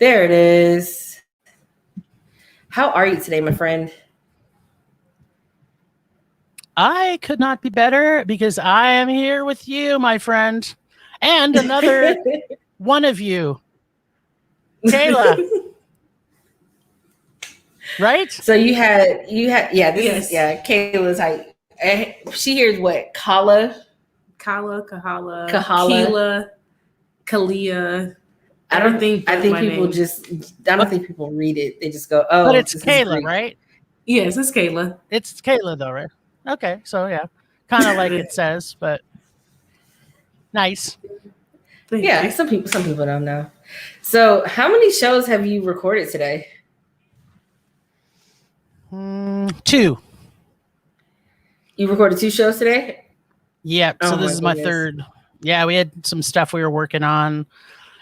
There it is. How are you today, my friend? I could not be better because I am here with you, my friend, and another one of you, Kayla. Right? So Kayla's height. She hears what? Kahala, Kahala. Kalia. I don't think people read it. They just go, "Oh, but it's Kayla, right?" Yes, it's Kayla. It's Kayla, though, right? Okay, so yeah, kind of like it says, but nice. Yeah, some people don't know. So, how many shows have you recorded today? 2. You recorded 2 shows today? Yep. So this is my third. Yeah, we had some stuff we were working on,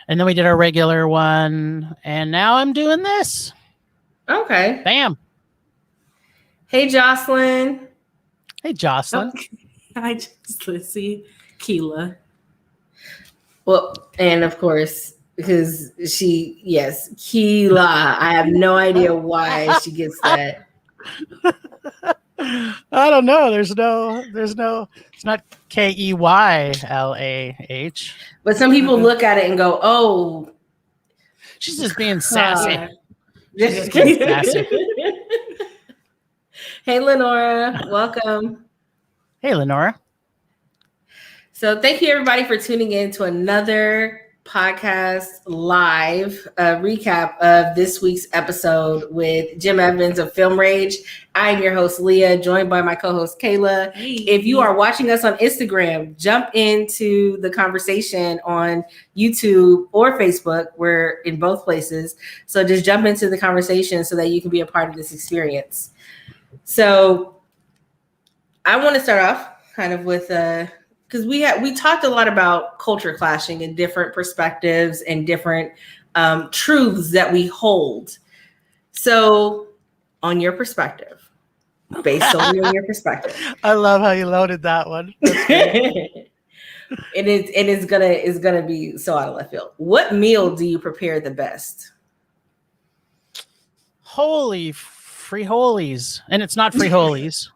and then we did our regular one, and now I'm doing this. Okay. Bam. Hey, Jocelyn. Hey, Jocelyn. Let's see, Keela. Well, and of course, because Keela. I have no idea why she gets that. I don't know. There's no, it's not Keylah. But some people look at it and go, "Oh, she's just being sassy." Just being sassy. Hey, Lenora. Welcome. Hey, Lenora. So thank you, everybody, for tuning in to another podcast live recap of this week's episode with Jim Evans of Film Rage. I'm your host, Leah, joined by my co-host, Kayla. Hey. If you are watching us on Instagram, jump into the conversation on YouTube or Facebook. We're in both places. So just jump into the conversation so that you can be a part of this experience. So I want to start off kind of with because we talked a lot about culture clashing and different perspectives and different truths that we hold. So, on your perspective, based solely on your perspective, I love how you loaded that one. It is gonna be so out of left field. What meal do you prepare the best? Holy friholies, and it's not friholies.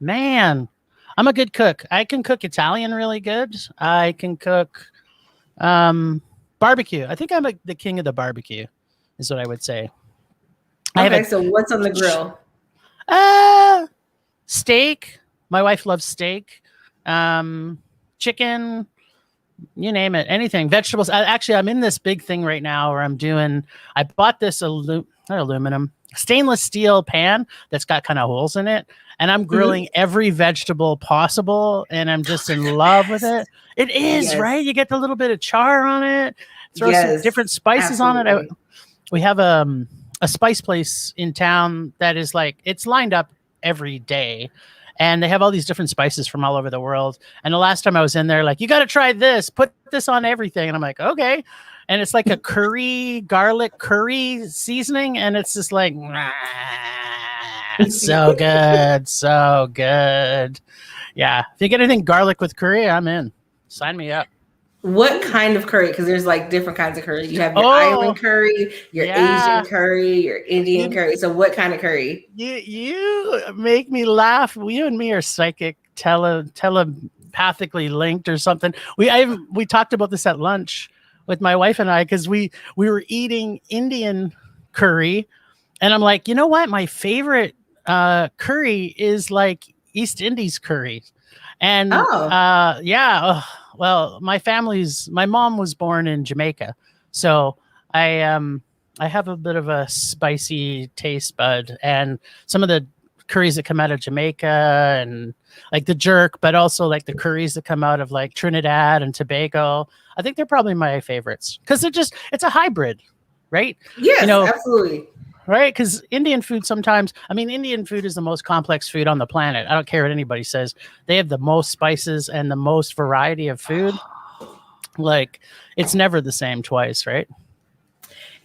Man. I'm a good cook. I can cook Italian really good. I can cook barbecue. I think I'm the king of the barbecue, is what I would say. Okay, so what's on the grill? Steak. My wife loves steak. Chicken. You name it. Anything. Vegetables. I'm in this big thing right now where I bought this aluminum stainless steel pan that's got kind of holes in it, and I'm grilling every vegetable possible, and I'm just in love with it. It is right. You get the little bit of char on it, throw some different spices on it. We have a spice place in town that is like, it's lined up every day, and they have all these different spices from all over the world. And the last time I was in there, like, you got to try this, put this on everything. And I'm like, okay. And it's like a garlic curry seasoning. And it's just like, it's so good. So good. Yeah. If you get anything garlic with curry, I'm in. Sign me up. What kind of curry? Because there's like different kinds of curry. You have your island curry, your Asian curry, your Indian curry. So what kind of curry? You make me laugh. You and me are psychic, telepathically linked or something. We talked about this at lunch with my wife and I, because we were eating Indian curry, and I'm like, you know what? My favorite curry is like East Indies curry. And well, my mom was born in Jamaica, so I have a bit of a spicy taste bud, and some of the curries that come out of Jamaica and like the jerk, but also like the curries that come out of like Trinidad and Tobago, I think they're probably my favorites, because it's a hybrid, right? Yes, absolutely. Right? Because Indian food Indian food is the most complex food on the planet. I don't care what anybody says. They have the most spices and the most variety of food. Like, it's never the same twice, right?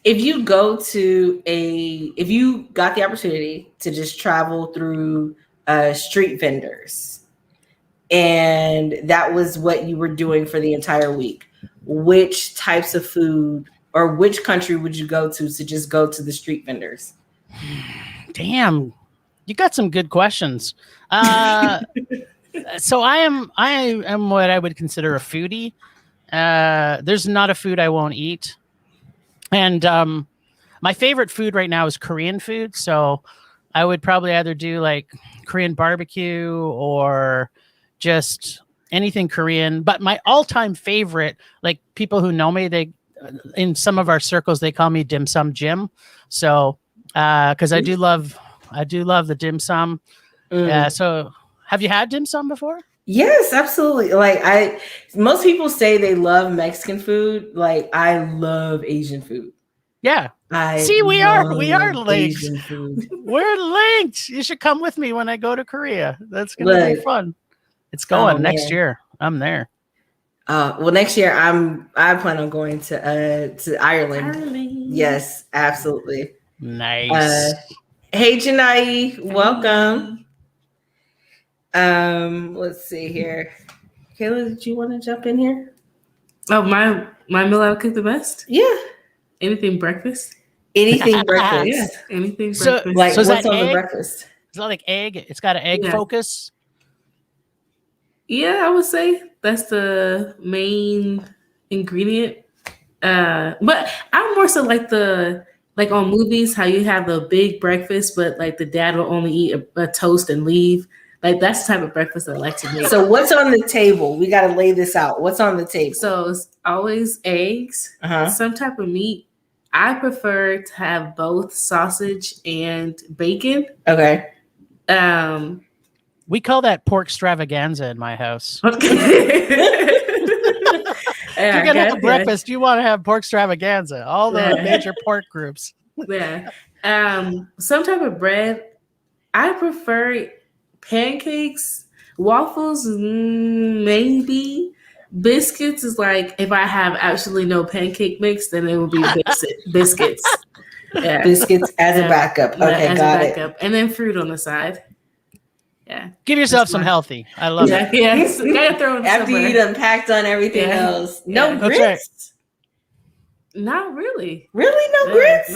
If you got the opportunity to just travel through street vendors, and that was what you were doing for the entire week, which types of food or which country would you go to just go to the street vendors? Damn, you got some good questions. So I am what I would consider a foodie. There's not a food I won't eat, and my favorite food right now is Korean food. So I would probably either do like Korean barbecue or just anything Korean. But my all-time favorite, like people who know me, they in some of our circles they call me Dim Sum Jim. So because I do love the dim sum. So have you had dim sum before? Yes, absolutely. Like most people say they love Mexican food. Like I love Asian food. Yeah. We are linked. Asian food. We're linked. You should come with me when I go to Korea. That's gonna be fun. It's going next year. I'm there. Well, next year I plan on going to Ireland. Yes, absolutely. Nice. Hey Janai, welcome. Let's see here. Kayla, did you want to jump in here? Oh, my meal I would cook the best? Yeah. Anything breakfast? Anything breakfast. Yeah, anything So, breakfast. Like so what's on the breakfast? Is that like egg? It's got an egg focus. Yeah, I would say that's the main ingredient. But I'm more so like on movies, how you have the big breakfast, but like the dad will only eat a toast and leave. Like that's the type of breakfast I like to make. So what's on the table? We got to lay this out. What's on the table? So it's always eggs, some type of meat. I prefer to have both sausage and bacon. Okay. We call that pork extravaganza in my house. If you're gonna have breakfast, you want to have pork extravaganza. All the major pork groups. Yeah. Some type of bread. I prefer pancakes, waffles, maybe. Biscuits is like if I have absolutely no pancake mix, then it would be biscuits. Yeah. Biscuits as a backup. Okay, got it. And then fruit on the side. Yeah. Give yourself some healthy. I love it. Yes. Gotta throw it after you done packed on everything else. No grits? Right. Not really. Really? No grits?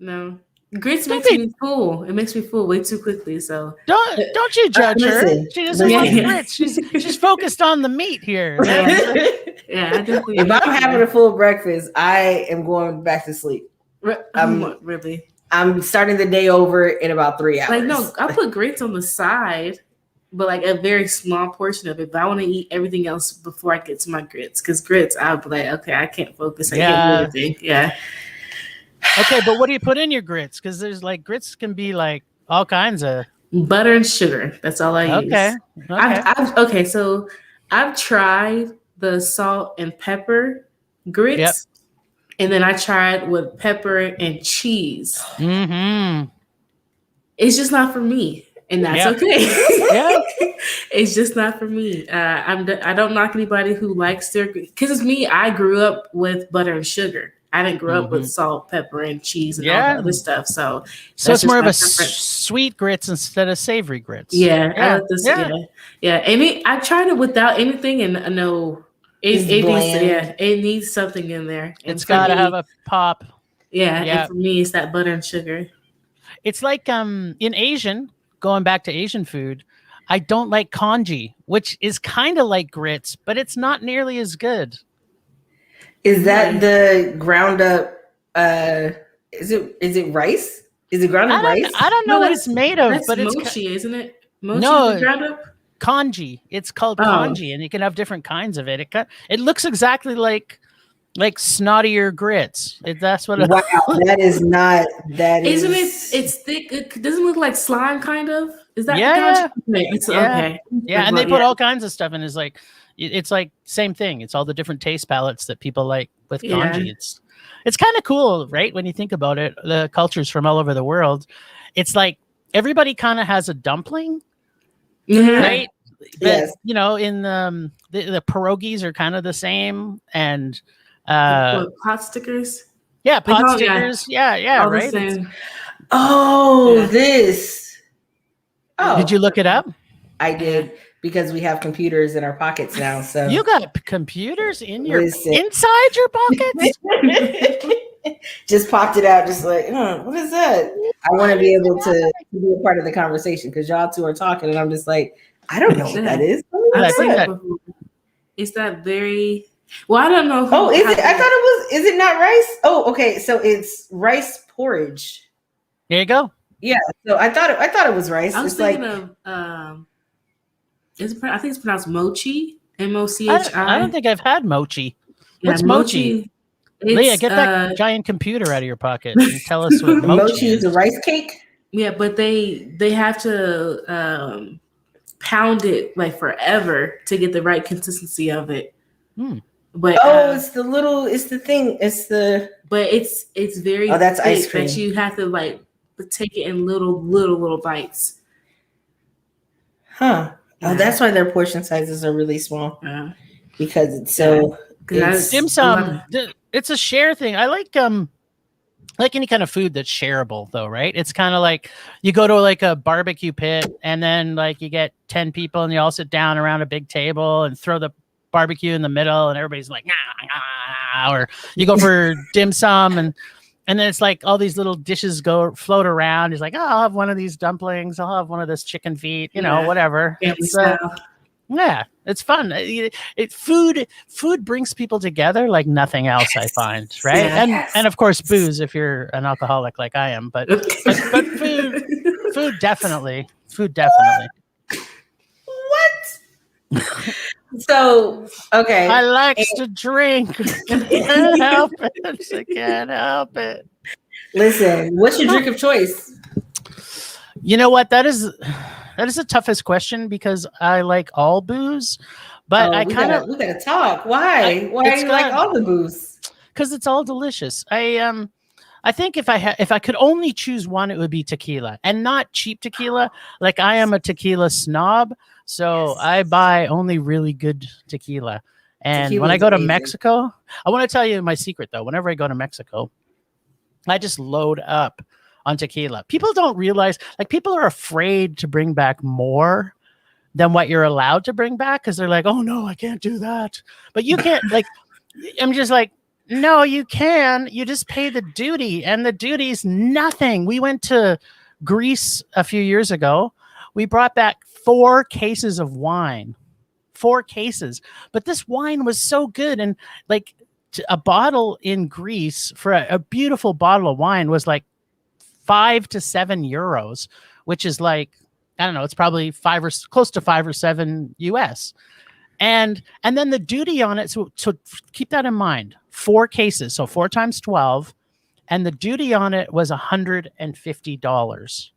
No. Grits makes me full. It makes me full way too quickly. So don't you judge her. She doesn't want grits. She's focused on the meat here. Yeah, I definitely. If I'm having a full breakfast, I am going back to sleep. Really? I'm starting the day over in about 3 hours. Like no, I put grits on the side, but like a very small portion of it. But I want to eat everything else before I get to my grits. Because grits, I'll be like, okay, I can't focus. I can't do anything. Yeah. Okay, but what do you put in your grits? Because there's like grits can be like all kinds of butter and sugar. That's all I use. Okay. So I've tried the salt and pepper grits, and then I tried with pepper and cheese. Mm-hmm. It's just not for me, and that's okay. Yeah, it's just not for me. I don't knock anybody who likes their because it's me. I grew up with butter and sugar. I didn't grow up with salt, pepper, and cheese and all the other stuff. So it's more of a sweet grits instead of savory grits. Yeah. I like this, And I tried it without anything, and I know it needs something in there. It's got to have a pop. Yeah. And for me, it's that butter and sugar. It's like in Asian, going back to Asian food, I don't like congee, which is kind of like grits, but it's not nearly as good. Is that the ground up? Is it rice? Is it ground up rice? I don't know what it's made of, but it's mochi, isn't it? Mochi no, ground up? Congee. It's called congee, and you can have different kinds of it. It looks exactly like snottier grits. That's what. Wow, that is not. That isn't is. It's thick. It doesn't look like slime, kind of. Is that okay? Yeah, and they put all kinds of stuff in. It's like same thing. It's all the different taste palettes that people like with congee. It's kind of cool, right? When you think about it, the cultures from all over the world, it's like everybody kind of has a dumpling, right? Yes. But, in the pierogies are kind of the same, and pot stickers. Yeah, pot stickers. Yeah, right. This. Oh, did you look it up? I did. because we have computers in our pockets now. So You got computers in your Listen. inside your pockets? just popped it out, just like, what is that? I want to be able to be a part of the conversation because y'all two are talking, and I'm just like, I don't know what that is. I've think seen that- it before. It's that very well. I don't know. Oh, is it? I thought it was. Is it not rice? Oh, okay. So it's rice porridge. There you go. Yeah. So I thought it was rice. I was It's thinking like of. I think it's pronounced mochi. MOCHI. I don't think I've had mochi. Yeah, What's mochi? Leah, get that giant computer out of your pocket and tell us what mochi is a rice cake. Yeah, but they have to pound it like forever to get the right consistency of it. But it's the thing. But it's very that's thick ice cream. that you have to like take it in little bites. Huh. Oh, that's why their portion sizes are really small. Because it's so dim sum. It's a share thing. I like any kind of food that's shareable though, right? It's kind of like you go to like a barbecue pit and then like you get 10 people and you all sit down around a big table and throw the barbecue in the middle and everybody's like, nah. Or you go for dim sum and then it's like all these little dishes float around. He's like, oh, I'll have one of these dumplings. I'll have one of this chicken feet, whatever. Yeah, it's fun. Food brings people together like nothing else, I find, right? And of course, booze if you're an alcoholic like I am. But food definitely. What? So okay, I likes to drink. Can't help it. I can't help it. Listen, what's your drink of choice? You know what? That is the toughest question because I like all booze, but we gotta talk. Why do you like all the booze? Because it's all delicious. I think if I could only choose one, it would be tequila, and not cheap tequila. Like I am a tequila snob, so I buy only really good tequila. And when I go to Mexico, I want to tell you my secret though. Whenever I go to Mexico, I just load up on tequila. People don't realize, like, people are afraid to bring back more than what you're allowed to bring back because they're like, oh no, I can't do that. But you can't, like, I'm just like, no, you can. You just pay the duty, and the duty's nothing. We went to Greece a few years ago. We brought back 4 cases of wine. 4 cases. But this wine was so good. And like a bottle in Greece for a beautiful bottle of wine was like 5 to 7 euros, which is like, I don't know, it's probably close to 5 or 7 US. And then the duty on it, so keep that in mind. 4 cases, so 4 times 12, and the duty on it was $150.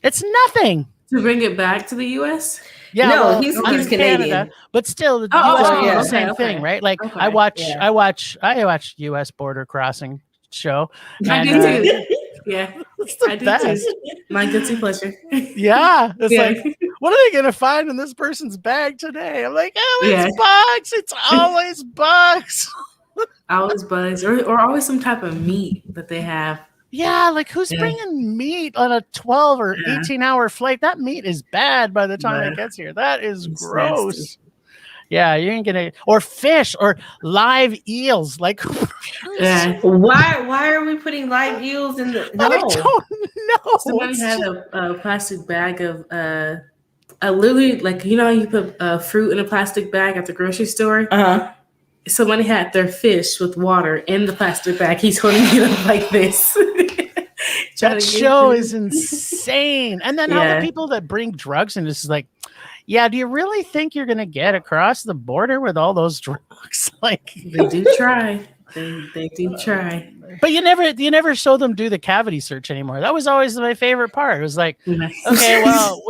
It's nothing. To bring it back to the US? Yeah, no, he's Canadian, Canada, but still the US is the same thing, right? Like I watch US border crossing show. I do too. Yeah, it's the best. Too. My guilty pleasure. Yeah, it's like, what are they gonna find in this person's bag today? I'm like, oh, it's bugs. It's always bugs. Always bugs, or always some type of meat that they have. Yeah, like who's bringing meat on a 12 or 18-hour flight? That meat is bad by the time it gets here. That is gross. Nasty. Yeah, you ain't gonna, or fish or live eels. Like, why are we putting live eels in the? No. I don't know. Somebody had a plastic bag of literally, like, you know, you put fruit in a plastic bag at the grocery store. Somebody had their fish with water in the plastic bag. He's holding it up like this. That show is insane. And then how the people that bring drugs and this is like, yeah, do you really think you're gonna get across the border with all those drugs? Like, they do try. They do try. But you never show them do the cavity search anymore. That was always my favorite part. It was like, okay, well,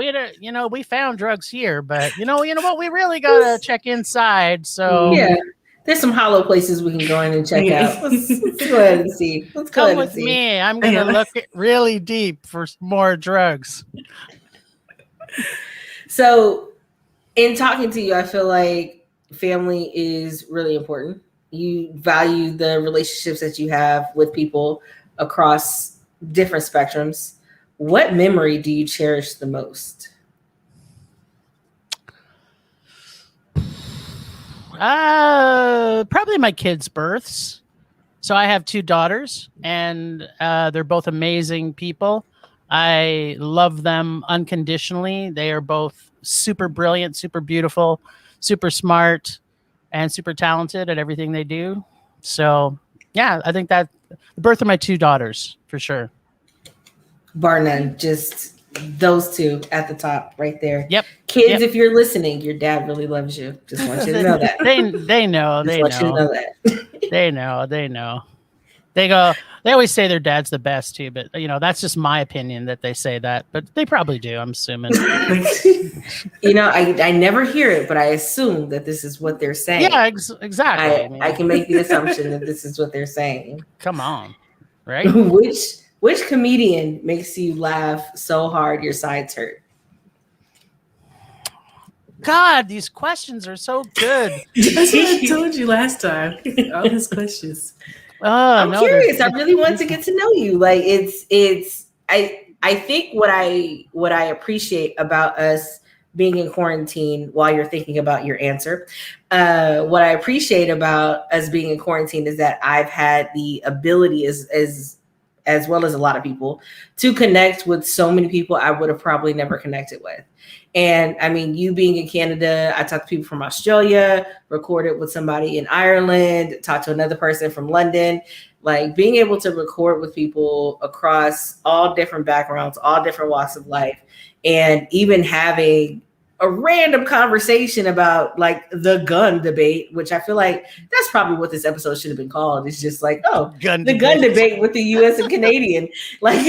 we found drugs here, but you know what? We really gotta check inside. So yeah. There's some hollow places we can go in and check out. Let's go ahead and see. Come with me. I'm going to look really deep for more drugs. So, in talking to you, I feel like family is really important. You value the relationships that you have with people across different spectrums. What memory do you cherish the most? Probably my kids' births. So I have 2 daughters, and they're both amazing people. I love them unconditionally. They are both super brilliant, super beautiful, super smart, and super talented at everything they do. So, yeah, I think that the birth of my 2 daughters, for sure. Bar none, just those 2 at the top right there. Yep. Kids, if you're listening, your dad really loves you. Just want you to know that. They know. Just They want you to know. know that. They know. They always say their dad's the best too, but that's just my opinion that they say that, but they probably do, I'm assuming. I never hear it, but I assume that this is what they're saying. Yeah, exactly. I can make the assumption that this is what they're saying. Come on, right? Which comedian makes you laugh so hard your sides hurt? God, these questions are so good. That's what I told you last time. All these questions. I'm curious. I really want to get to know you. Like I think what I appreciate about us being in quarantine while you're thinking about your answer, what I appreciate about us being in quarantine is that I've had the ability as well as a lot of people to connect with so many people I would have probably never connected with. And I mean, you being in Canada, I talked to people from Australia, recorded with somebody in Ireland, talked to another person from London. Like being able to record with people across all different backgrounds, all different walks of life, and even having a random conversation about like the gun debate, which I feel like that's probably what this episode should have been called. It's just like, gun debate with the US and Canadian. Like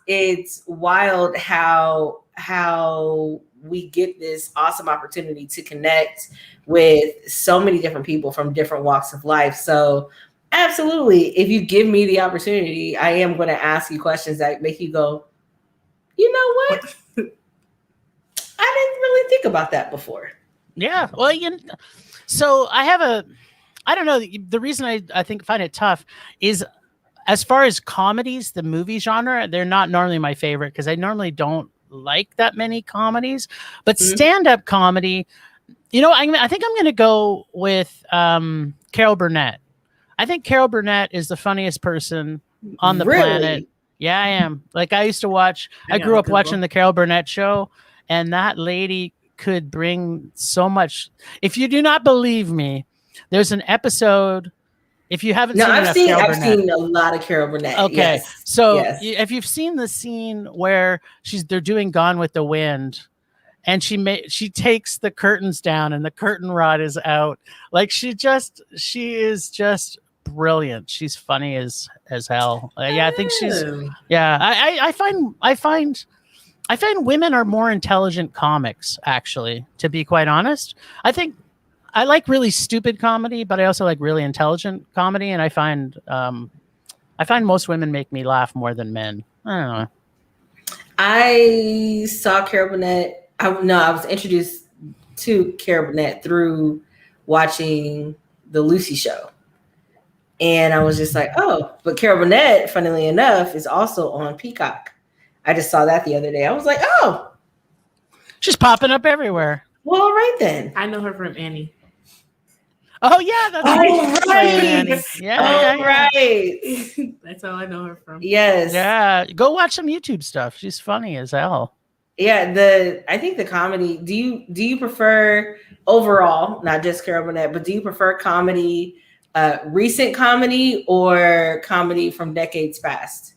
it's wild how we get this awesome opportunity to connect with so many different people from different walks of life. So absolutely, if you give me the opportunity, I am going to ask you questions that make you go, you know what? I didn't really think about that before. Yeah. Well, so I don't know. The reason I find it tough is as far as comedies, the movie genre, they're not normally my favorite because I normally don't like that many comedies. But stand-up comedy, I think I'm going to go with Carol Burnett. I think Carol Burnett is the funniest person on the planet. Yeah, I am. Like I used to watch. I grew up watching the Carol Burnett show. And that lady could bring so much. If you do not believe me, there's an episode. If you haven't I've seen a lot of Carol Burnett. Okay, yes. So if you've seen the scene where they're doing Gone with the Wind, and she takes the curtains down and the curtain rod is out. Like she is just brilliant. She's funny as hell. Yeah, I think she's. Yeah, I find women are more intelligent comics, actually, to be quite honest. I think I like really stupid comedy, but I also like really intelligent comedy. And I find most women make me laugh more than men. I don't know. I saw Carol Burnett. I was introduced to Carol Burnett through watching the Lucy Show. And I was just like, oh, but Carol Burnett, funnily enough, is also on Peacock. I just saw that the other day. I was like, oh. She's popping up everywhere. Well, all right then. I know her from Annie. Oh, yeah. That's right. Yeah. Right. That's all I know her from. Yes. Yeah. Go watch some YouTube stuff. She's funny as hell. Yeah. I think the comedy, do you prefer overall, not just Carol Burnett, but do you prefer comedy, recent comedy or comedy from decades past?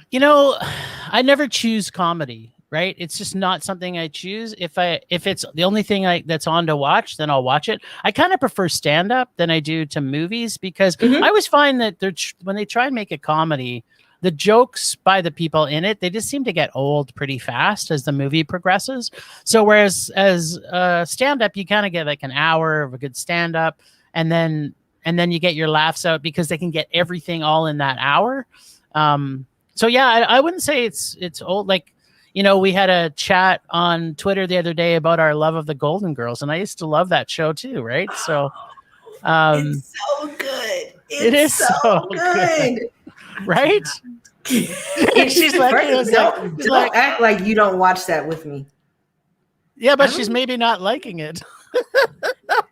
I never choose comedy, right? It's just not something I choose. If it's the only thing that's on to watch, then I'll watch it. I kind of prefer stand-up than I do to movies because I always find that when they try and make a comedy, the jokes by the people in it, they just seem to get old pretty fast as the movie progresses. So whereas as stand-up, you kind of get like an hour of a good stand-up and then you get your laughs out because they can get everything all in that hour. So yeah, I wouldn't say it's old. Like, we had a chat on Twitter the other day about our love of the Golden Girls, and I used to love that show too, right? So, it's so good. It is so good, right? She's like, don't act like you don't watch that with me. Yeah, but she's maybe not liking it.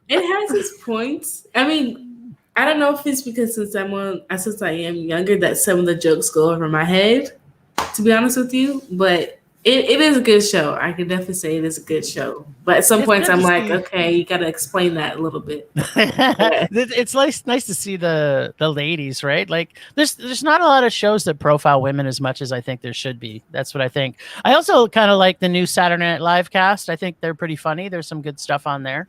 It has its points. I mean, I don't know if it's because since I am younger that some of the jokes go over my head, to be honest with you. But it is a good show. I can definitely say it is a good show. But at some points I'm like, okay, you gotta explain that a little bit. It's nice to see the ladies, right? Like there's not a lot of shows that profile women as much as I think there should be. That's what I think. I also kind of like the new Saturday Night Live cast. I think they're pretty funny. There's some good stuff on there.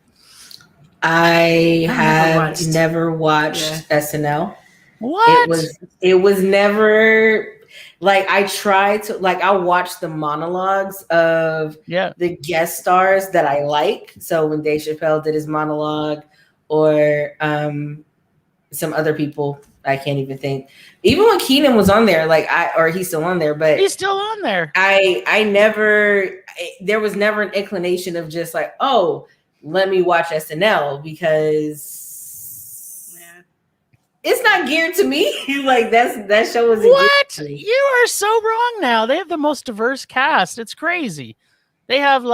I have never watched SNL. What? It was never like I tried to like I'll watch the monologues of the guest stars that I like. So when Dave Chappelle did his monologue or some other people, I can't even think. Even when Keenan was on there, he's still on there, but he's still on there. There was never an inclination of just like, oh, let me watch SNL because it's not geared to me. Like that show is what? You are so wrong now. They have the most diverse cast. It's crazy. They have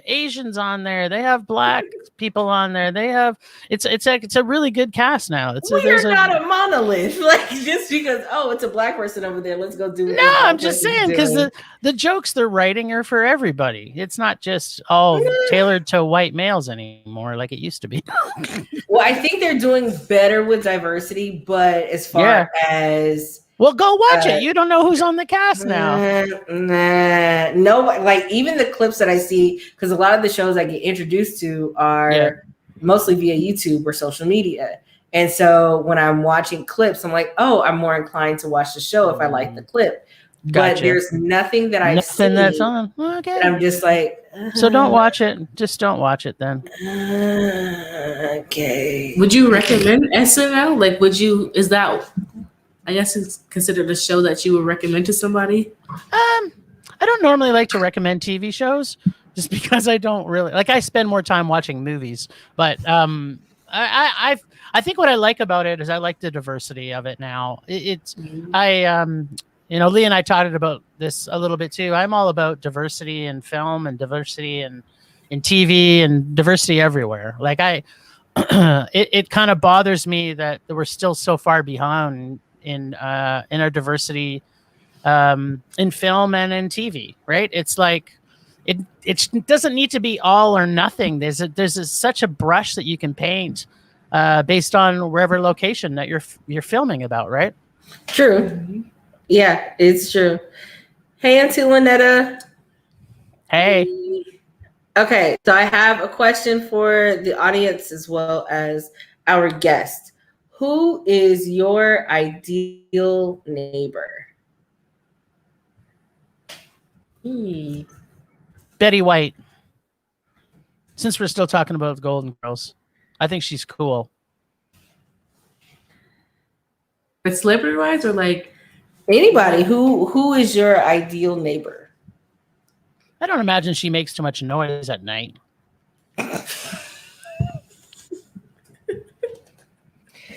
Asians on there. They have black people on there. It's a really good cast now. We're not a monolith. Like just because it's a black person over there, let's go do it. No, I'm just saying because the jokes they're writing are for everybody. It's not just all tailored to white males anymore like it used to be. Well, I think they're doing better with diversity, but as far as well, go watch it. You don't know who's on the cast now. No, like even the clips that I see, because a lot of the shows I get introduced to are mostly via YouTube or social media. And so when I'm watching clips, I'm like, oh, I'm more inclined to watch the show if I like the clip. Gotcha. But there's nothing that I've seen that's on. Okay. I'm just like, so don't watch it. Just don't watch it then. Okay. Would you recommend SNL? Like, is that, I guess it's considered a show that you would recommend to somebody? I don't normally like to recommend TV shows just because I don't really like. I spend more time watching movies, but I think what I like about it is I like the diversity of it now. Leah and I talked about this a little bit too. I'm all about diversity in film and diversity in TV and diversity everywhere. Like it kind of bothers me that we're still so far behind in our diversity in film and in TV, right? It's like it doesn't need to be all or nothing. There's such a brush that you can paint based on wherever location that you're filming about, right? True. Yeah, it's true. Hey, Auntie Lynetta. Hey. Okay, so I have a question for the audience as well as our guest. Who is your ideal neighbor? Betty White. Since we're still talking about the Golden Girls, I think she's cool. But celebrity-wise or like anybody? Who is your ideal neighbor? I don't imagine she makes too much noise at night.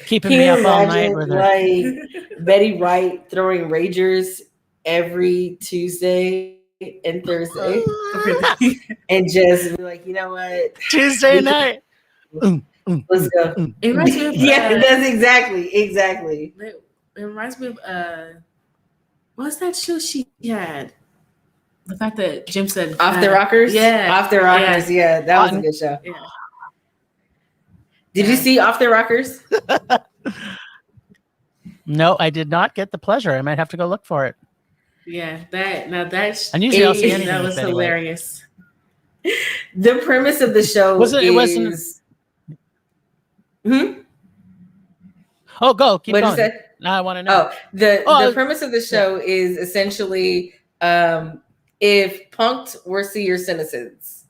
Keeping me up all night with her. Like Betty White throwing ragers every Tuesday and Thursday, and just be like, you know what? Tuesday night. Let's go. It reminds me of, that's exactly. It reminds me of what's that show she had? The fact that Jim said Off the Rockers. Yeah, Off the Rockers. Yeah, that was a good show. Yeah. Did you see Off the Rockers? No, I did not get the pleasure. I might have to go look for it. Yeah, that's unusually I'll see anything that was hilarious. The premise of the show wasn't. Oh, go. Keep what going. You said? Now I want to know. The premise of the show is essentially if punked were senior citizens.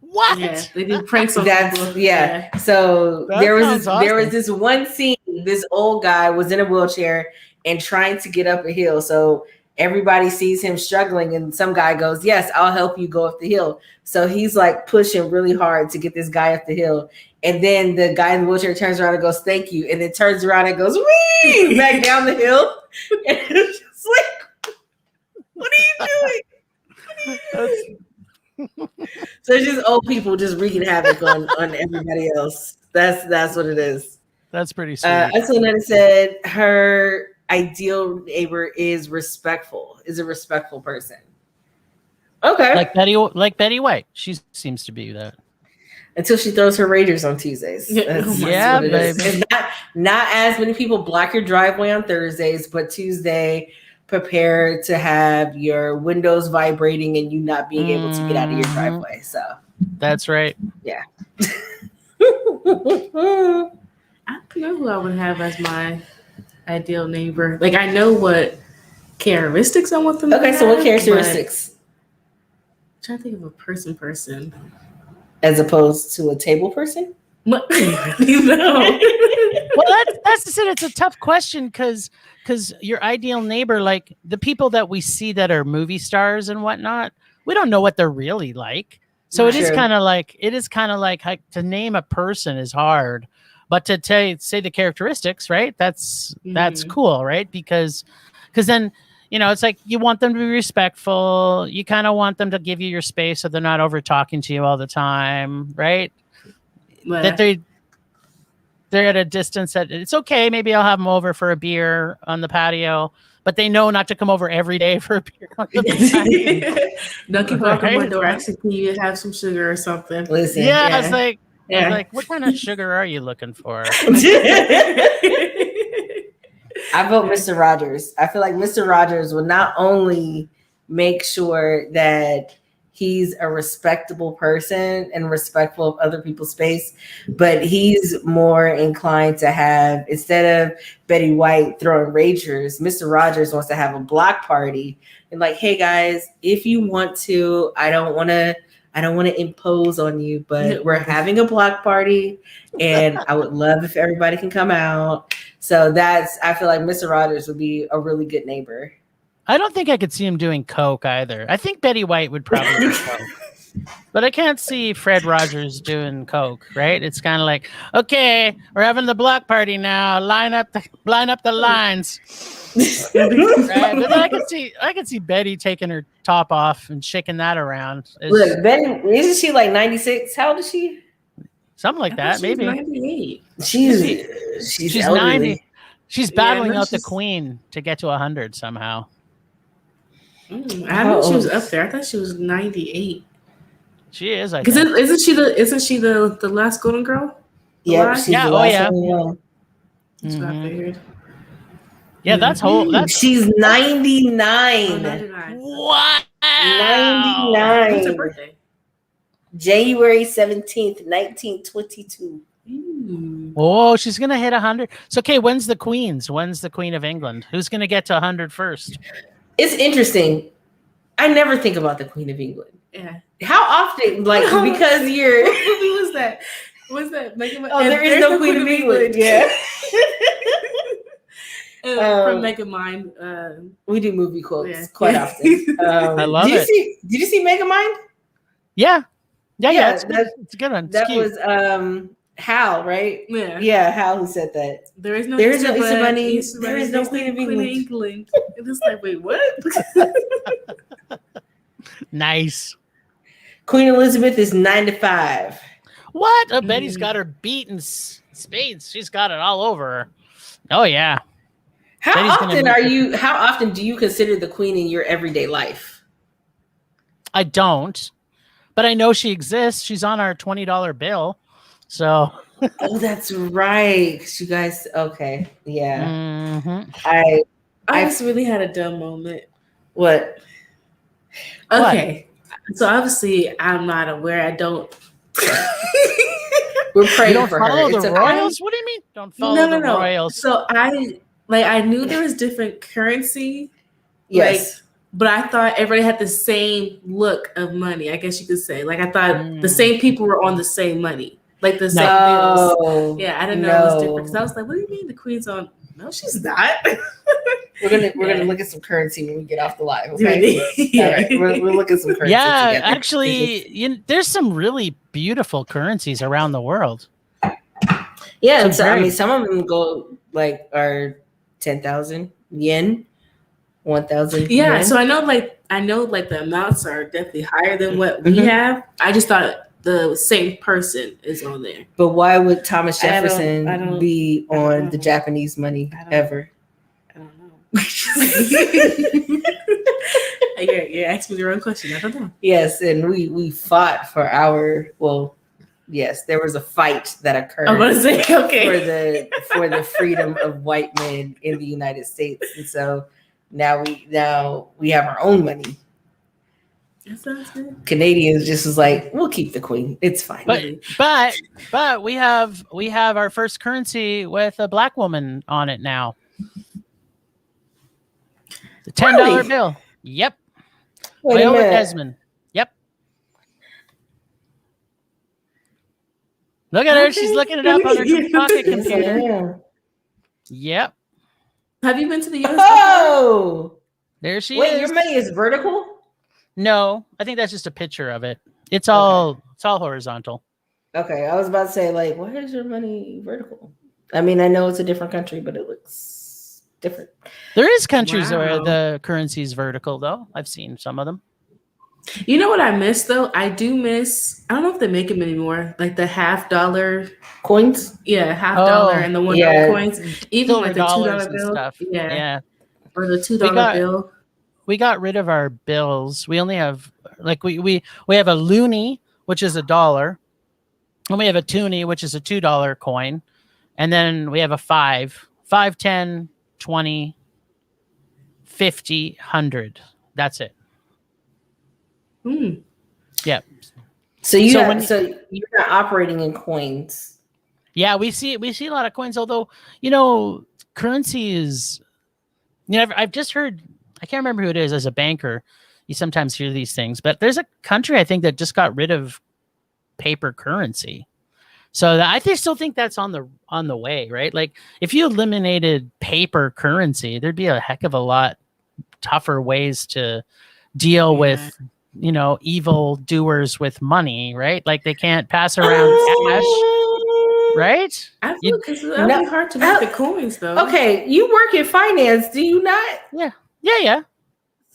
What? Yeah, they do pranks on people. Yeah. So there was this one scene. This old guy was in a wheelchair and trying to get up a hill. So everybody sees him struggling, and some guy goes, "Yes, I'll help you go up the hill." So he's like pushing really hard to get this guy up the hill. And then the guy in the wheelchair turns around and goes, "Thank you." And then turns around and goes, "Wee!" back down the hill. And it's just like, what are you doing? What are So it's just old people just wreaking havoc on everybody else. That's what it is. That's pretty sweet. Antoinette said her ideal neighbor is respectful. Is a respectful person. Okay. Like Betty White. She seems to be that. Until she throws her ragers on Tuesdays. That's yeah, what it baby. is. Not as many people block your driveway on Thursdays, but Tuesday, prepare to have your windows vibrating and you not being able to get out of your driveway. So that's right. Yeah. I don't know who I would have as my ideal neighbor. Like, I know what characteristics I want them to have. Okay, so what characteristics? I'm trying to think of a person. As opposed to a table person? No. Well, that's it. It's a tough question because your ideal neighbor, like the people that we see that are movie stars and whatnot, we don't know what they're really like. So it is kind of like to name a person is hard, but to say the characteristics, right? That's cool, right? Because then, you know, it's like you want them to be respectful. You kind of want them to give you your space so they're not over talking to you all the time, right? That they're at a distance that it's okay. Maybe I'll have them over for a beer on the patio, but they know not to come over every day for a beer on the patio. Don't keep knocking on my door asking you to have some sugar or something. Listen, I was like, what kind of sugar are you looking for? I vote Mr. Rogers. I feel like Mr. Rogers will not only make sure that he's a respectable person and respectful of other people's space, but he's more inclined to have, instead of Betty White throwing ragers, Mr. Rogers wants to have a block party and like, hey guys, if you want to, I don't want to impose on you, but we're having a block party and I would love if everybody can come out. So I feel like Mr. Rogers would be a really good neighbor. I don't think I could see him doing coke either. I think Betty White would probably do coke. But I can't see Fred Rogers doing coke, right? It's kind of like, okay, we're having the block party now. Line up the lines. Right? But then I could see Betty taking her top off and shaking that around. Look, Betty, isn't she like 96? How old is she? Something like that, maybe. 98. She's 90. She's battling out the queen to get to 100 somehow. I knew she was up there. I thought she was 98. She is, I think. Isn't she the last golden girl? Yeah, she's the last one. That's what I figured. Yeah, that's whole. She's 99. Oh, 99. What? 99. What's her birthday? January 17th, 1922. Oh, she's gonna hit 100. So, okay, when's the Queen's? When's the Queen of England? Who's gonna get to 100 first? It's interesting. I never think about the Queen of England. Yeah. How often? Like, because you're. What movie was that? What's that? There is no Queen of England. Yeah. From Megamind. We do movie quotes quite often. I love it. Did you see Megamind? Yeah. It's a good one. That was Hal, right? Yeah. Hal who said that. There is no Easter Bunny. There is no Queen of England. It is like, wait, what? Nice. Queen Elizabeth is 95. What? Oh, Betty's got her beat in spades. She's got it all over her. Oh yeah. How often do you consider the Queen in your everyday life? I don't, but I know she exists. She's on our $20 bill. So. Oh, that's right. You guys, okay, yeah. Mm-hmm. I just really had a dumb moment. What? Okay, so obviously I'm not aware. I don't. We're praying you don't for follow her. The Royals? What do you mean? Don't follow the Royals? So I knew there was different currency. Yes. But I thought everybody had the same look of money. I guess you could say. Like I thought the same people were on the same money. Like the same bills. Yeah, I didn't know it was different. Because I was like, what do you mean the Queen's on? No, she's not. We're gonna look at some currency when we get off the live. Okay. All right. We'll look at some currency. Yeah, together. Actually, there's some really beautiful currencies around the world. Yeah, and so I mean, some of them are 10,000 yen, 1,000. Yeah, yen. so I know like I know like the amounts are definitely higher than what we have. I just thought the same person is on there. But why would Thomas I Jefferson don't be on know. the Japanese money ever? I don't know. You're asking me the wrong question. I don't know. Yes, and we fought for our yes, there was a fight that occurred I'm gonna say okay for the freedom of white men in the United States. And so now we have our own money. That sounds good. Canadians just was like, we'll keep the queen. It's fine. But we have our first currency with a black woman on it now. The $10 bill. Yep. Viola Desmond. Yep. Look at her. She's looking it up on her pocket computer. Yep. Have you been to the US? Oh, there she is. Wait, your money is vertical? No, I think that's just a picture of it. It's all horizontal. Okay, I was about to say, like, why is your money vertical? I mean, I know it's a different country, but it looks different. There is countries where the currency is vertical, though. I've seen some of them. You know what I miss, though? I do miss, I don't know if they make them anymore, like the $50 coins. Yeah, $50 and the $1 coins. Even Silver like the $2 bill. Stuff. Yeah. Or the $2 bill. We got rid of our bills. We only have, like, we have a loonie, which is $1. And we have a toonie, which is a $2 coin. And then we have a 5, 10, 20, 50, 100. That's it. Yeah. So you're not operating in coins. Yeah, we see a lot of coins. Although, currency is. I've just heard. I can't remember who it is. As a banker, you sometimes hear these things, but there's a country I think that just got rid of paper currency. So I still think that's on the way, right? Like if you eliminated paper currency, there'd be a heck of a lot tougher ways to deal with, evil doers with money, right? Like they can't pass around cash, right? I feel because it'd be hard to make the coins, though. Okay, you work in finance, do you not? Yeah.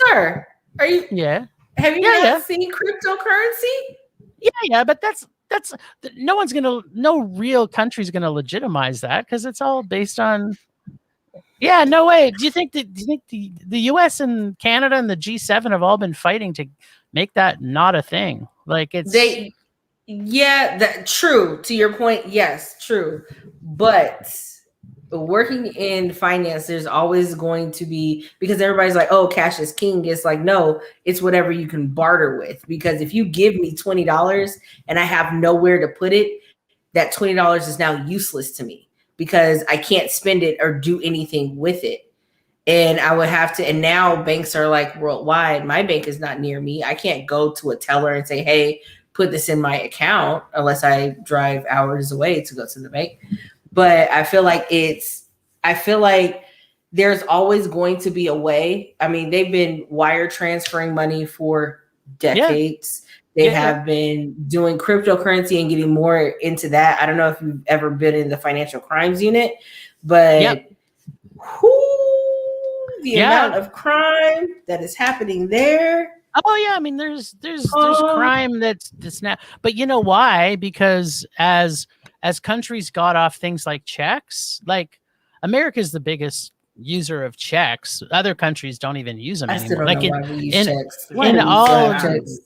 Sir, are you? Yeah. Have you not seen cryptocurrency? Yeah, but that's no real country's gonna legitimize that because it's all based on. Yeah, no way. Do you think the U.S. and Canada and the G7 have all been fighting to make that not a thing? Like it's true. To your point, yes, true. But working in finance, there's always going to be, because everybody's like, oh, cash is king. It's like, no, it's whatever you can barter with. Because if you give me $20 and I have nowhere to put it, that $20 is now useless to me because I can't spend it or do anything with it. And I would have to, and now banks are like worldwide. My bank is not near me. I can't go to a teller and say, hey, put this in my account unless I drive hours away to go to the bank. But I feel like there's always going to be a way. I mean, they've been wire transferring money for decades. They have been doing cryptocurrency and getting more into that. I don't know if you've ever been in the financial crimes unit, but the amount of crime that is happening there. Oh yeah, I mean, there's crime that's now, but you know why? Because as countries got off things like checks, like America's the biggest user of checks. Other countries don't even use them anymore. Like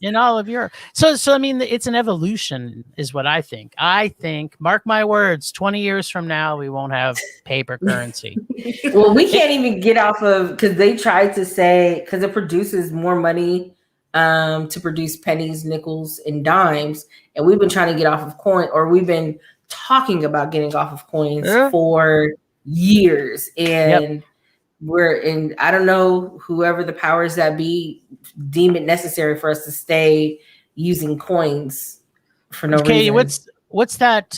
in all of Europe. So I mean, it's an evolution, is what I think. I think, mark my words, 20 years from now, we won't have paper currency. Well, we can't even get off of, because they tried to say, because it produces more money to produce pennies, nickels, and dimes, and we've been trying to get off of coin, or we've been talking about getting off of coins for years, and we're in. I don't know, whoever the powers that be deem it necessary for us to stay using coins for no reason. What's that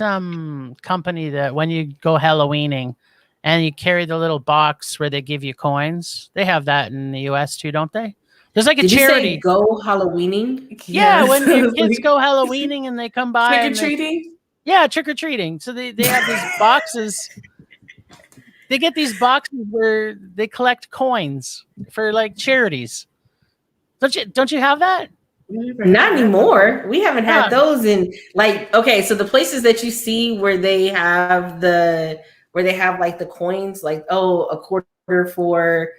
company that when you go Halloweening and you carry the little box where they give you coins? They have that in the US too, don't they? There's like a charity. You say go Halloweening? Yeah, when your kids go Halloweening and they come by. Trick-or-treating? Yeah, trick-or-treating. So they have these boxes. They get these boxes where they collect coins for like charities. Don't you have that? Not anymore. We haven't had those in like, okay, so the places that you see where they have like the coins, like, oh, a quarter for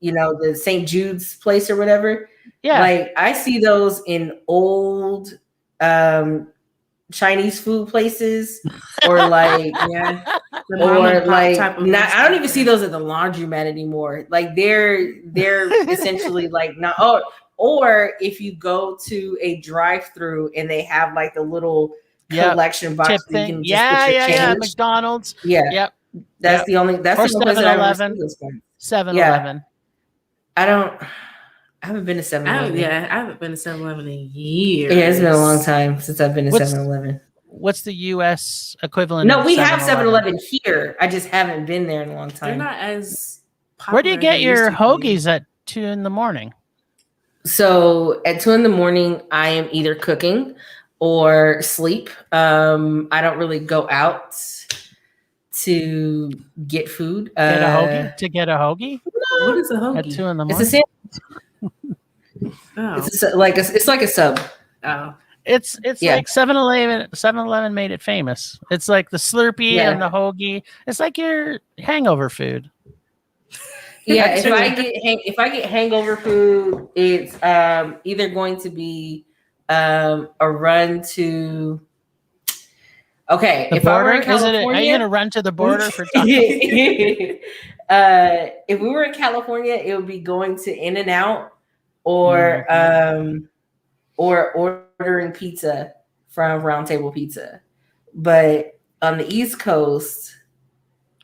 you know, the St. Jude's place or whatever. Yeah. Like I see those in old Chinese food places or like or like not, I don't even see those at the laundromat anymore. Like they're essentially like not or if you go to a drive-through and they have like the little collection box where you can just put your change. McDonald's. Yeah. Yep. That's the only place that I've ever seen those ones. 7-Eleven. I haven't been to 7-Eleven. I haven't been to 7-Eleven in years. Yeah, it's been a long time since I've been to 7-Eleven. What's the U.S. equivalent? No, we have 7-Eleven here. I just haven't been there in a long time. They're not as popular. Where do you get your hoagies at 2 a.m? So at 2 a.m, I am either cooking or sleep. I don't really go out to get food. Get a hoagie? To get a hoagie? No. What is a hoagie? At 2 a.m? It's a sandwich. It's like a sub. Oh. It's like 7-Eleven. 7-Eleven made it famous. It's like the Slurpee and the hoagie. It's like your hangover food. Yeah, if I get hangover food, it's either going to be a run to. Okay, the if border, I were in California, are you going to run to the border for tacos? If we were in California, it would be going to In-N-Out or ordering pizza from Round Table Pizza. But on the East Coast,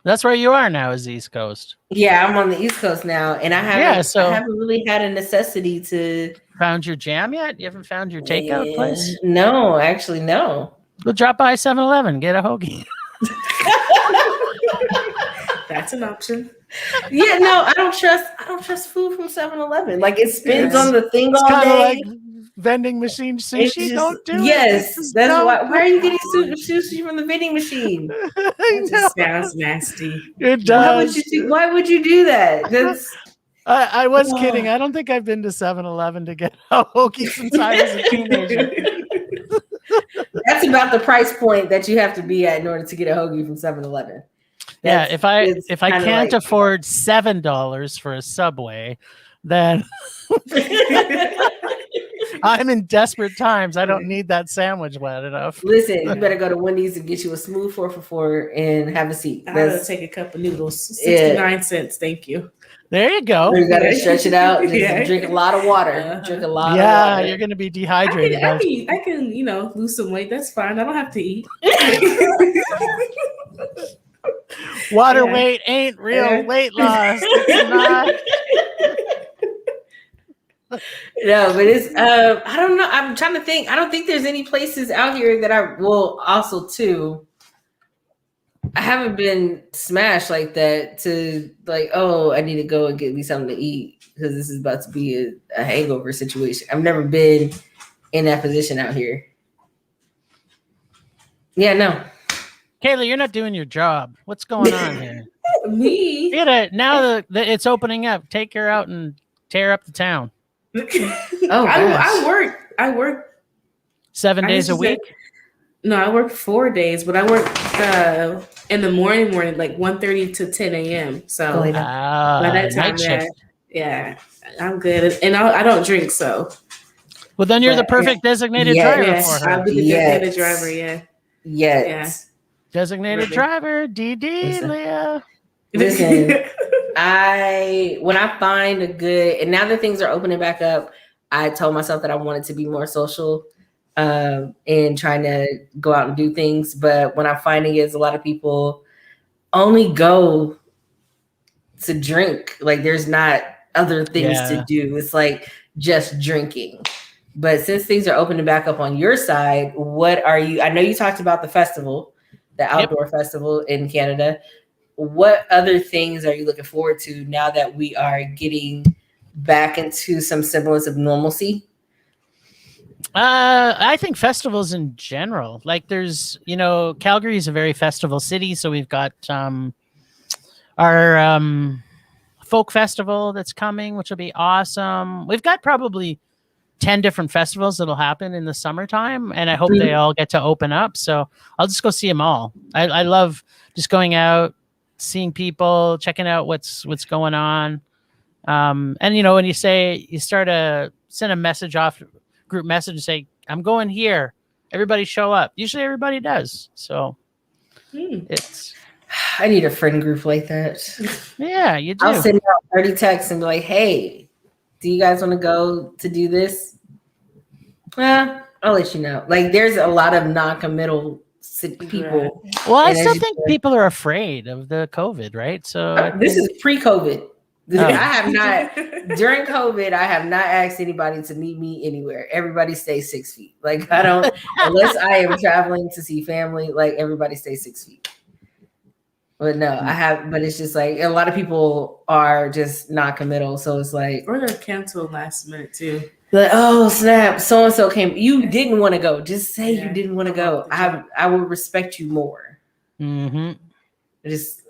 that's where you are now, is the East Coast. Yeah, I'm on the East Coast now, and I haven't really had a necessity to. Found your jam yet? You haven't found your takeout place? No, actually, no. Go drop by 7-Eleven, get a hoagie. That's an option. Yeah, no, I don't trust food from 7-Eleven. Like it spins on the thing all day. Like vending machine sushi. Don't do it. Yes, that's why. Why are you getting sushi from the vending machine? That just sounds nasty. It does. Why would you do that? That's. I was kidding. I don't think I've been to 7-Eleven to get a hoagie since I was a teenager. That's about the price point that you have to be at in order to get a hoagie from 7-Eleven. Yeah, if I can't afford $7 for a Subway, then I'm in desperate times. I don't need that sandwich wet enough. Listen, you better go to Wendy's and get you a smooth 4 for $4 and have a seat. I'll take a cup of noodles. 69 cents, thank you. There you go. You gotta stretch it out and drink a lot of water. Drink a lot of water. Yeah, you're gonna be dehydrated. I can, lose some weight. That's fine. I don't have to eat. Water weight ain't real weight loss. It's not. No, but it's I don't know. I'm trying to think. I don't think there's any places out here that I will also too. I haven't been smashed like that to like, oh, I need to go and get me something to eat because this is about to be a hangover situation. I've never been in that position out here. Yeah, no. Kayla, you're not doing your job. What's going on here? Me? Now that it's opening up, take her out and tear up the town. I work 7 days a week. No, I work 4 days, but I work in the morning, like 1:30 to 10 a.m. So by that time, I'm good, and I don't drink. So, well, then you're the perfect designated driver for her. I'll be the designated driver. Yeah. Designated driver, DD, Leah. Listen, when I find a good, and now that things are opening back up, I told myself that I wanted to be more social. And trying to go out and do things. But what I'm finding is a lot of people only go to drink. Like there's not other things to do. It's like just drinking. But since things are opening back up on your side, I know you talked about the festival, the outdoor festival in Canada. What other things are you looking forward to now that we are getting back into some semblance of normalcy? I think festivals in general, like there's, Calgary is a very festival city. So we've got our folk festival that's coming, which will be awesome. We've got probably 10 different festivals that'll happen in the summertime, and I hope they all get to open up. So I'll just go see them all. I love just going out, seeing people, checking out what's going on. And when you send a message off, group message, and say, I'm going here, everybody show up. Usually everybody does. So I need a friend group like that. Yeah, you do. I'll send out 30 texts and be like, hey, do you guys want to go to do this? I'll let you know. Like, there's a lot of non-committal people. Well, I still think people are afraid of the COVID, right? So this is pre-COVID. I have not, during COVID, I have not asked anybody to meet me anywhere. Everybody stays 6 feet. Like, I don't, unless I am traveling to see family, like, everybody stays 6 feet. But no, but it's just like a lot of people are just not committal. So it's like, or they're canceled last minute too. Like, oh snap, so and so came. You didn't want to go. Just say you didn't want to go. I would respect you more. Mm-hmm. Just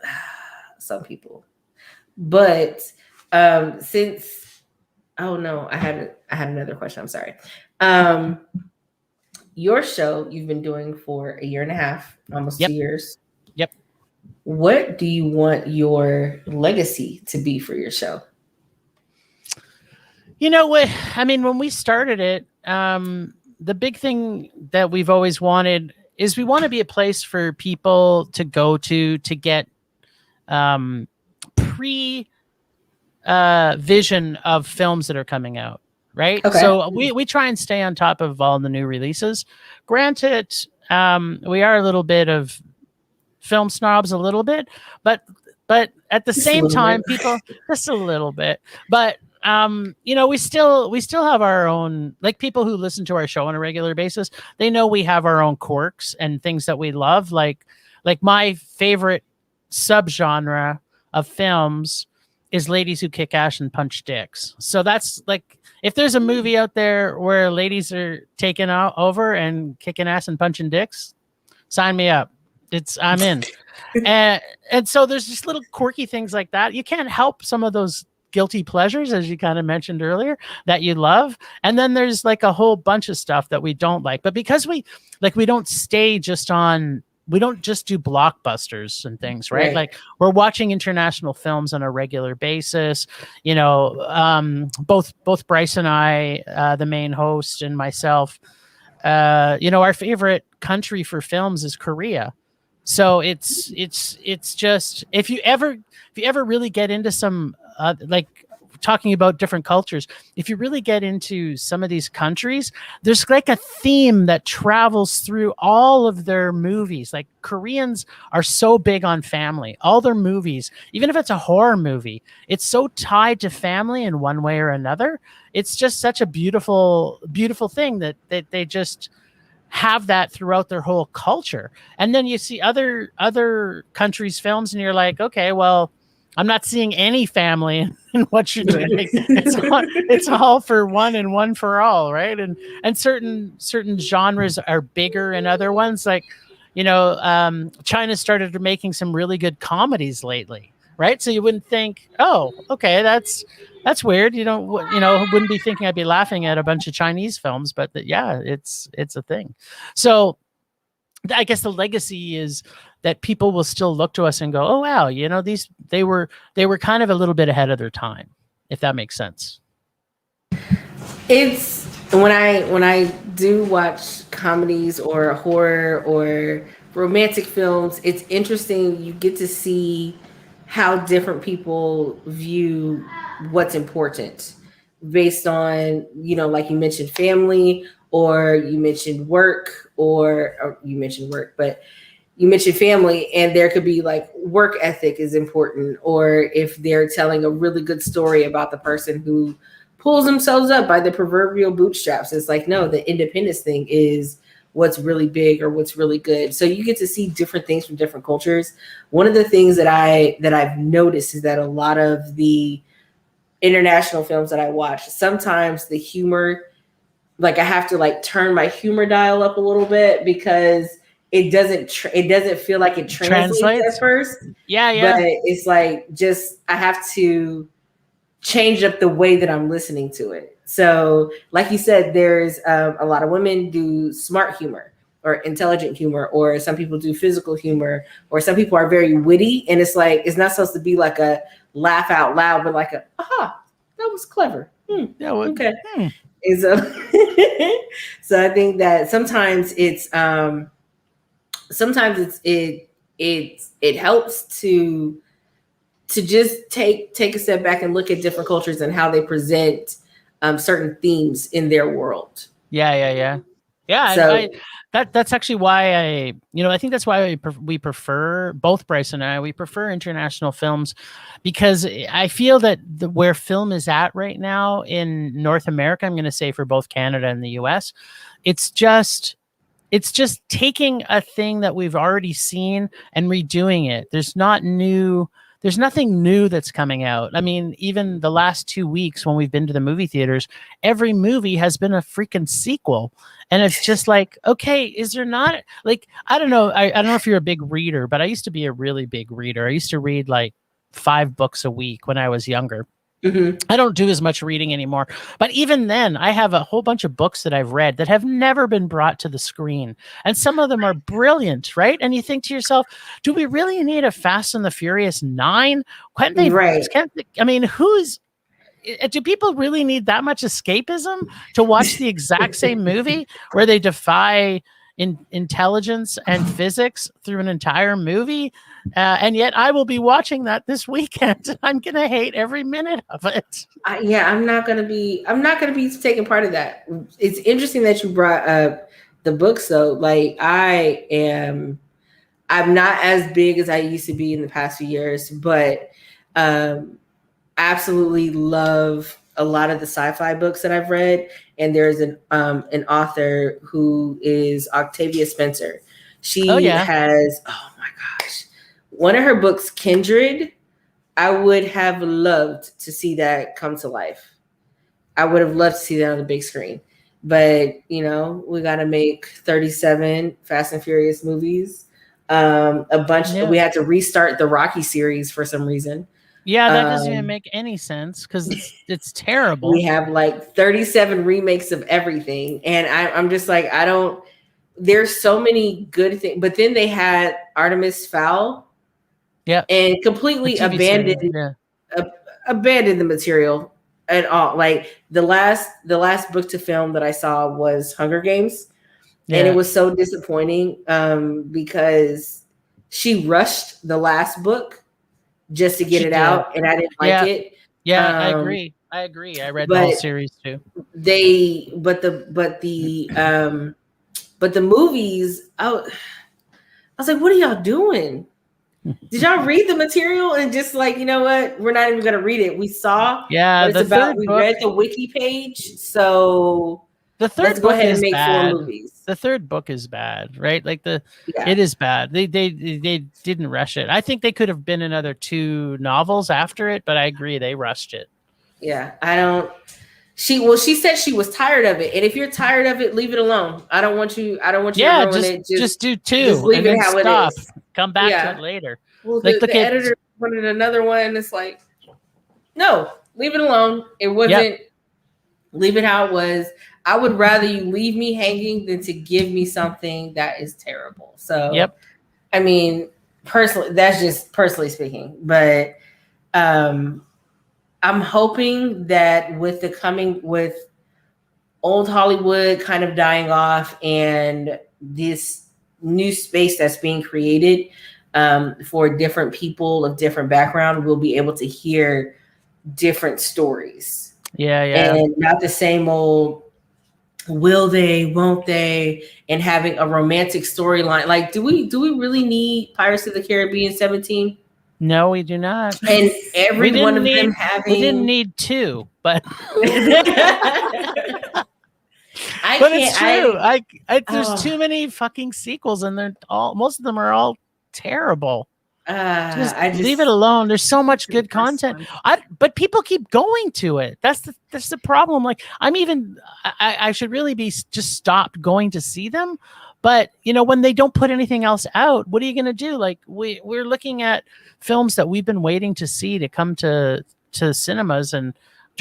some people, but since I had another question. I'm sorry. Your show you've been doing for a year and a half, almost 2 years. Yep. What do you want your legacy to be for your show? You know what? I mean, when we started it, the big thing that we've always wanted is we want to be a place for people to go to get vision of films that are coming out, right? Okay. So we try and stay on top of all the new releases. Granted, we are a little bit of film snobs, a little bit, but at the same time, people just a little bit, but. We still have our own, like, people who listen to our show on a regular basis, they know we have our own quirks and things that we love. Like my favorite subgenre of films is ladies who kick ass and punch dicks. So that's like, if there's a movie out there where ladies are taking over and kicking ass and punching dicks, sign me up. I'm in. and so there's just little quirky things like that. You can't help some of those guilty pleasures, as you kind of mentioned earlier, that you love. And then there's like a whole bunch of stuff that we don't like. But because we don't stay just on, we don't just do blockbusters and things, right? Like, we're watching international films on a regular basis. Both Bryce and I, the main host, and myself, our favorite country for films is Korea. So it's just, if you ever really get into some like talking about different cultures, if you really get into some of these countries, there's like a theme that travels through all of their movies. Like, Koreans are so big on family. All their movies, even if it's a horror movie, it's so tied to family in one way or another. It's just such a beautiful, beautiful thing that they just have that throughout their whole culture. And then you see other countries' films, and you're like, okay, well, I'm not seeing any family in what you're doing. It's all for one and one for all, right? And certain genres are bigger in other ones. Like, China started making some really good comedies lately, right? So you wouldn't think, oh, okay, that's weird. Wouldn't be thinking I'd be laughing at a bunch of Chinese films, but it's a thing. So I guess the legacy is that people will still look to us and go, oh, wow, they were kind of a little bit ahead of their time, if that makes sense. It's when I do watch comedies or horror or romantic films, it's interesting. You get to see how different people view what's important based on, like you mentioned family, or you mentioned work, or you mentioned work, but you mentioned family, and there could be like work ethic is important, or if they're telling a really good story about the person who pulls themselves up by the proverbial bootstraps. It's like, no, the independence thing is what's really big or what's really good. So you get to see different things from different cultures. One of the things that I've noticed is that a lot of the international films that I watch, sometimes the humor, like, I have to like turn my humor dial up a little bit because it doesn't feel like it translates at first. Yeah. But it's like, just, I have to changed up the way that I'm listening to it. So, like you said, there's a lot of women do smart humor or intelligent humor, or some people do physical humor, or some people are very witty, and it's like it's not supposed to be like a laugh out loud, but like a aha, that was clever. Yeah. Well, Okay. And so, so I think that sometimes it helps to just take a step back and look at different cultures and how they present certain themes in their world. Yeah. So That's actually why I think that's why we prefer, both Bryce and I, we prefer international films, because I feel that where film is at right now in North America, I'm going to say for both Canada and the US, it's just taking a thing that we've already seen and redoing it. There's nothing new that's coming out. I mean, even the last 2 weeks when we've been to the movie theaters, every movie has been a freaking sequel. And it's just like, okay, is there not, like, I don't know. I don't know if you're a big reader, but I used to be a really big reader. I used to read like 5 books a week when I was younger. mm-hmm. I don't do as much reading anymore. But even then, I have a whole bunch of books that I've read that have never been brought to the screen. And some of them are brilliant, right? And you think to yourself, do we really need a Fast and the Furious 9? Right. I mean, do people really need that much escapism to watch the exact same movie where they defy intelligence and physics through an entire movie? And yet I will be watching that this weekend. I'm going to hate every minute of it. I'm not going to be taking part of that. It's interesting that you brought up the books though. Like I'm not as big as I used to be in the past few years, but absolutely love a lot of the sci-fi books that I've read. And there's an author who is Octavia Spencer. She has, oh my gosh, one of her books, Kindred. I would have loved to see that come to life. I would have loved to see that on the big screen. But, we got to make 37 Fast and Furious movies. A bunch. Yeah. We had to restart the Rocky series for some reason. Yeah, that doesn't even make any sense because it's terrible. We have like 37 remakes of everything. And I'm just like, there's so many good things. But then they had Artemis Fowl. Yeah. And completely abandoned the material at all. Like the last book to film that I saw was Hunger Games. Yeah. And it was so disappointing because she rushed the last book just to get it out, and I didn't like it. Yeah, I agree. I read the whole series too. But the movies, I was like, what are y'all doing? Did y'all read the material and just like, you know what? We're not even going to read it. We saw what it's about. We read the wiki page. So the third let's go ahead and make bad. 4 movies. The third book is bad, right? Like it is bad. They didn't rush it. I think they could have been another 2 novels after it, but I agree they rushed it. Yeah, she said she was tired of it, and if you're tired of it, leave it alone. I don't want you to ruin it. Just do 2. Just leave it how stop. It is. Come back to it later. Well, the editor wanted another one. It's like, no, leave it alone. It wasn't. Yep. Leave it how it was. I would rather you leave me hanging than to give me something that is terrible. So, yep. I mean, personally, that's just personally speaking. But I'm hoping that with old Hollywood kind of dying off and this new space that's being created for different people of different background, we'll be able to hear different stories. Yeah. And not the same old will they, won't they, and having a romantic storyline. Like, do we really need Pirates of the Caribbean 17? No, we do not. And every one of them having... We didn't need 2, but... It's true. There's too many fucking sequels, and most of them are all terrible. Just leave it alone. There's so much good content. But people keep going to it. That's the problem. Like I should really be just stopped going to see them. But when they don't put anything else out, what are you going to do? Like we're looking at films that we've been waiting to see to come to to cinemas, and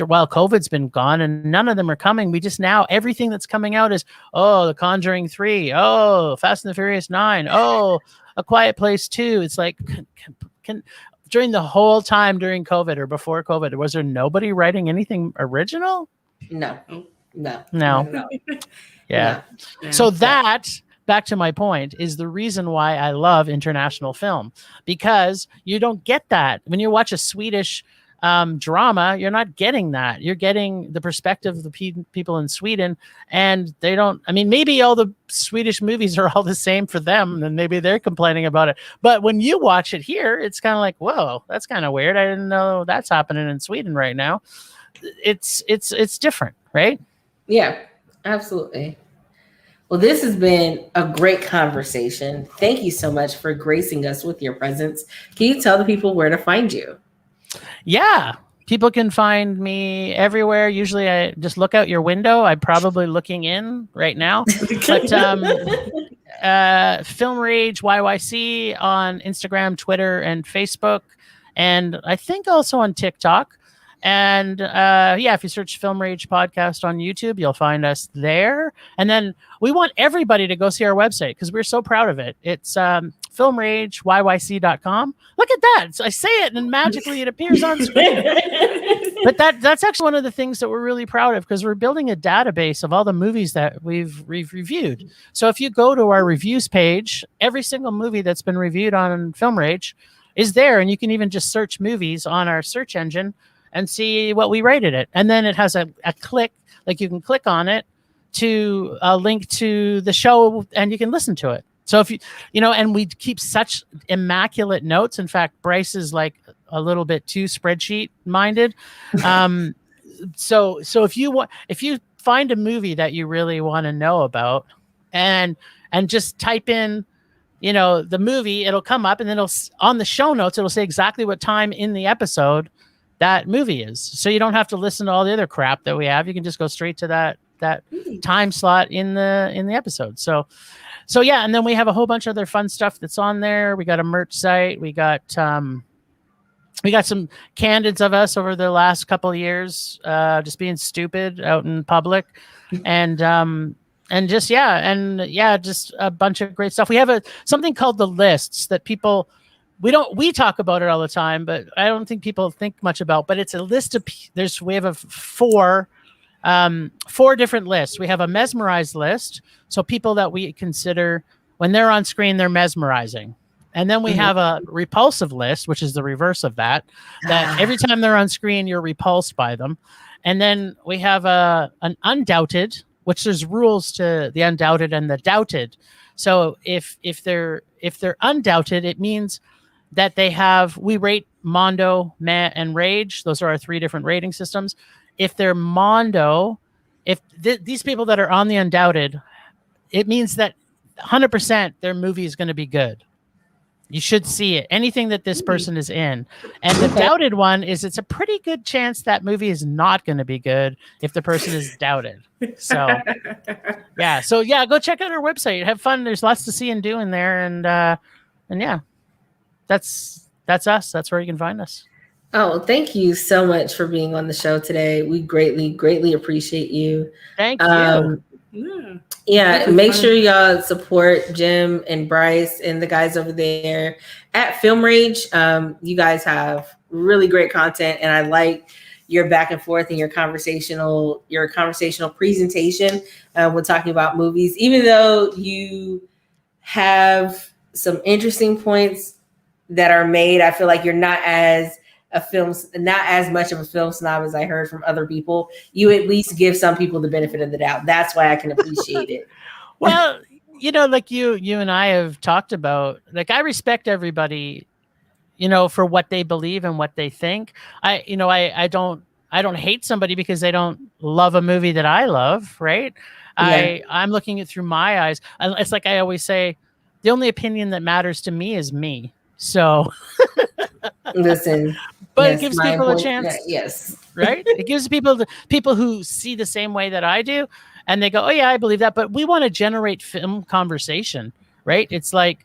while COVID's been gone and none of them are coming, we just now, everything that's coming out is, oh, The Conjuring 3, oh, Fast and the Furious 9, oh, A Quiet Place 2. It's like, during the whole time during COVID or before COVID, was there nobody writing anything original? No. Yeah. So that, back to my point, is the reason why I love international film, because you don't get that when you watch a Swedish drama. You're not getting that. You're getting the perspective of the people in Sweden, and they don't. I mean, maybe all the Swedish movies are all the same for them, and maybe they're complaining about it. But when you watch it here, it's kind of like, whoa, that's kind of weird. I didn't know that's happening in Sweden right now. It's different, right? Yeah, absolutely. Well, this has been a great conversation. Thank you so much for gracing us with your presence. Can you tell the people where to find you? Yeah, people can find me everywhere. Usually I just look out your window. I'm probably looking in right now. But Film Rage YYC on Instagram, Twitter, and Facebook. And I think also on TikTok. And if you search Film Rage Podcast on YouTube, you'll find us there. And then we want everybody to go see our website because we're so proud of it. It's filmrageyyc.com. Look at that. So I say it and magically it appears on screen. But that's actually one of the things that we're really proud of, because we're building a database of all the movies that we've reviewed. So if you go to our reviews page, every single movie that's been reviewed on Film Rage is there. And you can even just search movies on our search engine and see what we rated it. And then it has a click, like you can click on it to a link to the show and you can listen to it. So if and we keep such immaculate notes. In fact, Bryce is like a little bit too spreadsheet minded. So if you find a movie that you really want to know about and just type in, the movie, it'll come up, and then on the show notes, it'll say exactly what time in the episode that movie is. So you don't have to listen to all the other crap that we have. You can just go straight to that time slot in the episode. So yeah, and then we have a whole bunch of other fun stuff that's on there. We got a merch site. We got some candids of us over the last couple of years, just being stupid out in public, and just a bunch of great stuff. We have something called the lists that people. We talk about it all the time, but I don't think people think much about. But it's a list of we have four different lists. We have a mesmerized list, so people that we consider when they're on screen they're mesmerizing, and then we have a repulsive list, which is the reverse of that. That every time they're on screen you're repulsed by them, and then we have an undoubted, which there's rules to the undoubted and the doubted. So if they're undoubted, it means that we rate Mondo, Meh, and Rage. Those are our three different rating systems. If they're Mondo, these people that are on the undoubted, it means that 100% their movie is going to be good. You should see it. Anything that this person is in. And the doubted one is it's a pretty good chance that movie is not going to be good if the person is doubted. So, yeah. So, yeah, go check out our website. Have fun. There's lots to see and do in there. And yeah. That's us. That's where you can find us. Oh, thank you so much for being on the show today. We greatly, greatly appreciate you. Thank you. Yeah, make sure y'all support Jim and Bryce and the guys over there at Film Rage. You guys have really great content, and I like your back and forth and your conversational presentation when talking about movies. Even though you have some interesting points that are made, I feel like you're not as much of a film snob as I heard from other people. You at least give some people the benefit of the doubt. That's why I can appreciate it. Well, like you and I have talked about, like, I respect everybody, for what they believe and what they think. I don't hate somebody because they don't love a movie that I love. Right. Yeah. I'm looking at it through my eyes. It's like I always say, the only opinion that matters to me is me. So listen, but it gives people a chance. Yes. Right. It gives people who see the same way that I do, and they go, oh yeah, I believe that. But we want to generate film conversation, right? It's like,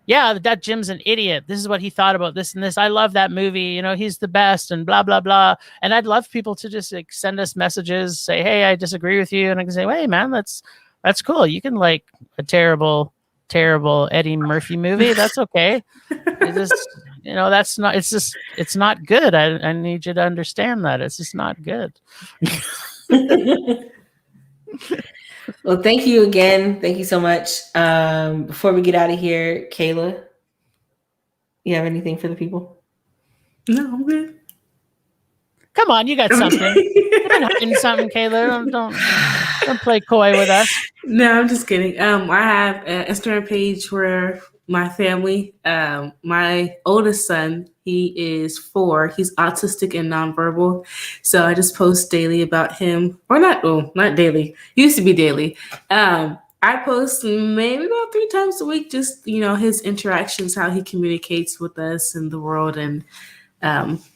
yeah, that Jim's an idiot. This is what he thought about this and this. I love that movie. You know, he's the best and blah, blah, blah. And I'd love people to just like send us messages, say, hey, I disagree with you. And I can say, hey, man, that's cool. You can like a terrible Eddie Murphy movie. That's okay. It's just, you know, it's not good. I need you to understand that. It's just not good. Well, thank you again. Thank you so much. Before we get out of here, Kayla, you have anything for the people? No, I'm good. Come on, you got something. You've been hiding something, Kayla. Don't play coy with us. No, I'm just kidding. I have an Instagram page where my family, my oldest son, he is 4. He's autistic and nonverbal. So I just post daily about him, or not daily. Used to be daily. I post maybe about 3 times a week, just, you know, his interactions, how he communicates with us in the world. And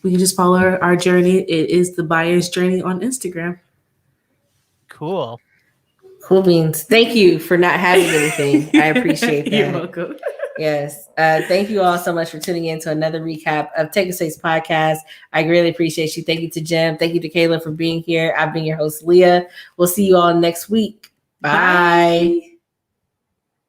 we can just follow our journey. It is the Buyer's Journey on Instagram. Cool. Cool beans. Thank you for not having anything. I appreciate that. You're welcome. Yes. Thank you all so much for tuning in to another recap of Take a Six podcast. I greatly appreciate you. Thank you to Jim. Thank you to Kayla for being here. I've been your host, Leah. We'll see you all next week. Bye.